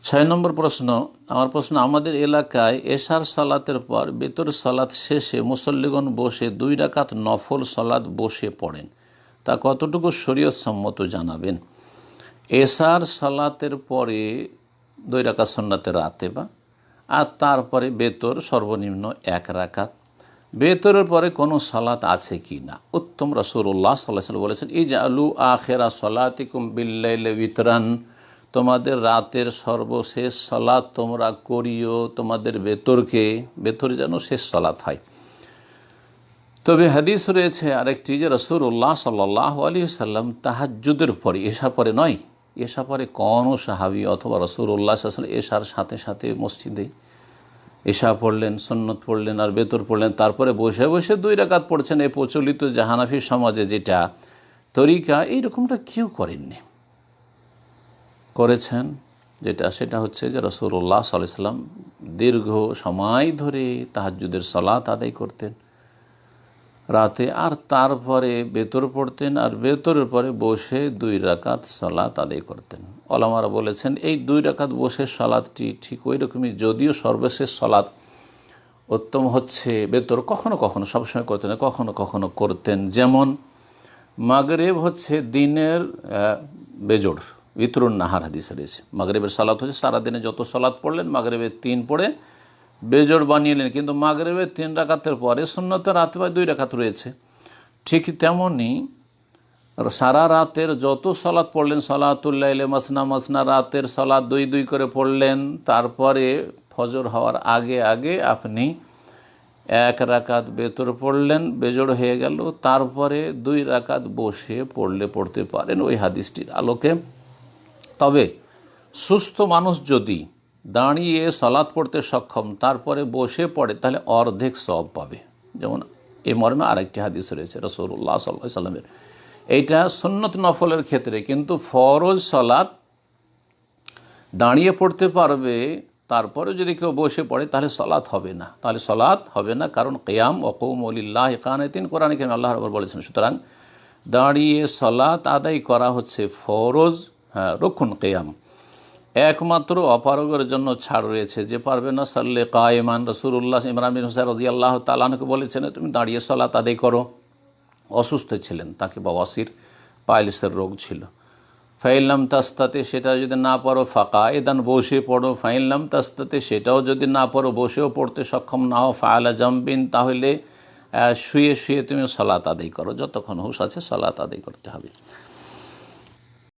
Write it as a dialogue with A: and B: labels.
A: 6 নম্বর প্রশ্ন, আমার প্রশ্ন, আমাদের এলাকায় এশার সালাতের পর বেতর সালাত শেষে মুসল্লিগণ বসে 2 রাকাত নফল সালাত বসে পড়েন, তা কতটুকু শরীয়ত সম্মত জানাবেন। এশার সালাতের পরে 2 রাকাত সুন্নাতে রাতেবা আর তারপরে বেতর সর্বনিম্ন 1 রাকাত, বেতরের পরে কোনো সালাত আছে কি না। উত্তম রাসূলুল্লাহ সাল্লাল্লাহু আলাইহি ওয়াসাল্লাম বলেছেন, ইজআলু আখিরা সালাতিকুম বিল্লাইলি উইতরান, তোমাদের রাতের সর্বশেষ সালাত তোমরা করিও তোমাদের বেতর যেন শেষ সালাত হয়। তবে হাদিস রয়েছে আরেকটি যে রাসূলুল্লাহ সাল্লাল্লাহু আলাইহি ওয়াসাল্লাম তাহাজ্জুদের পরে, এশার পরে নয়, এশার পরে কোনো সাহাবী অথবা রাসূলুল্লাহ সাল্লাল্লাহু আলাইহি ওয়াসাল্লাম এশার সাথে সাথে মসজিদে এশা পড়লেন, সুন্নত পড়লেন আর বেতর পড়লেন, তারপরে বসে বসে 2 রাকাত পড়ছেন, এই প্রচলিত হানাফি সমাজে যেটা তরিকা, এইরকমটা কেউ করেননি। করেছেন সেটা হচ্ছে যে রাসূলুল্লাহ সাল্লাল্লাহু আলাইহি ওয়াসাল্লাম দীর্ঘ সময় ধরে তাহাজ্জুদের সালাত আদায় করতেন রাতে, আর তারপরে বেতর পড়তেন আর বেতরের পরে বসে 2 রাকাত সালাত আদায় করতেন। ওলামারা বলেছেন এই 2 রাকাত বসে সালাতটি ঠিক ওই রকমই, যদিও সর্বশেষ সালাত উত্তম হচ্ছে বেতর, কখনো কখনো, সবসময় করতেন না, কখনো কখনো করতেন। যেমন মাগরিব হচ্ছে দিনের বেজোড়, বিতরুন নাহার হাদিস রয়েছে। মাগরিবের সালাত হচ্ছে সারাদিনে যত সালাত পড়লেন মাগরিবের 3 পড়ে বেজোড় বানিয়ে নেন, কিন্তু মাগরিবের 3 রাকাতের পরে সুন্নতে রাতে 2 রাকাত রয়েছে। ঠিক তেমনি সারা রাতের যত সালাত পড়লেন, সালাতুল লাইলে মাসনা মাসনা, রাতের সালাত 2 করে পড়লেন, তারপরে ফজর হওয়ার আগে আগে আপনি 1 রাকাত বেতর পড়লেন, বেজোড় হয়ে গেল, তারপরে 2 রাকাত বসে পড়তে পারেন ওই হাদিসটির আলোকে। তবে সুস্থ মানুষ যদি দাঁড়িয়ে সালাত পড়তে সক্ষম তারপরে বসে পড়ে, তাহলে অর্ধেক সওয়াব পাবে। যেমন এই মর্মে আরেকটি হাদিস রয়েছে রাসূলুল্লাহ সাল্লাল্লাহু আলাইহি ওয়াসাল্লামের, এইটা সুন্নত নফলের ক্ষেত্রে, কিন্তু ফরজ সালাত দাঁড়িয়ে পড়তে পারবে, তারপরে যদি কেউ বসে পড়ে তাহলে সালাত হবে না, কারণ কিয়াম ওয়াকুমু লিল্লাহি কানিতিন, কোরআনে কারীমে আল্লাহ রাব্বুল বলেছেন। সুতরাং দাঁড়িয়ে সালাত আদায় করা হচ্ছে ফরজ, রুকুন কিয়াম। একমাত্র অপারগের জন্য ছাড় রয়েছে, যে পারবে না সাল্লে কায়েমান। রাসূলুল্লাহ ইমরান বিন হুসাইন রাদিয়াল্লাহু তাআলা আনহু বলেছেন, তুমি দাঁড়িয়ে সালাত আদায় করো। অসুস্থ ছিলেন, তাকে বাওয়াসির, পাইলসের রোগ ছিল। ফাইল্লাম তাস্তাতে, সেটা যদি না পারো ফাকায়েদান, বসে পড়ো। ফাইল্লাম তাস্তাতে, সেটাও যদি না পারো, বসেও পড়তে সক্ষম না হও, ফাআলা জাম্বিন, তাহলে শুয়ে শুয়ে তুমি সালাত আদায় করো, যতক্ষণ হুঁশ আছে সালাত আদায় করতে হবে।